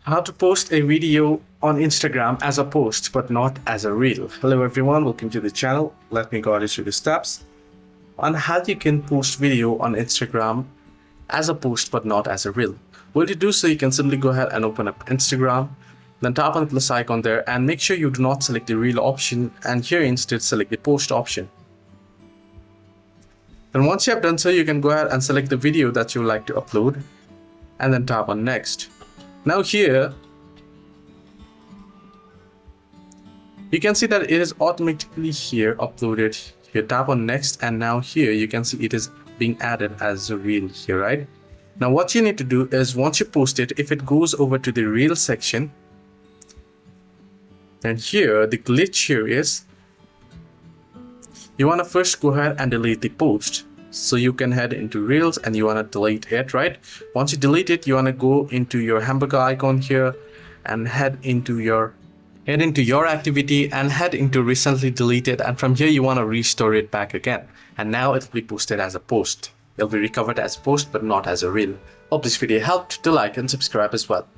How to post a video on Instagram as a post but not as a reel. Hello everyone, welcome to the channel. Let me guide you through the steps on how you can post video on Instagram as a post but not as a reel. Well, to do so, you can simply go ahead and open up Instagram, then tap on the plus icon there and make sure you do not select the reel option, and here instead select the post option. Then once you have done so, you can go ahead and select the video that you would like to upload and then tap on next. Now here you can see that it is automatically here uploaded. Here tap on next, and now here you can see it is being added as a reel here, right? Now what you need to do is, once you post it, if it goes over to the reel section, then here the glitch here is you want to first go ahead and delete the post. So you can head into reels and you want to delete it, right? Once you delete it, you want to go into your hamburger icon here and head into your activity and head into recently deleted, and from here you want to restore it back again, and now it will be posted as a post. It'll be recovered as a post but not as a reel. Hope this video helped. Do like and subscribe as well.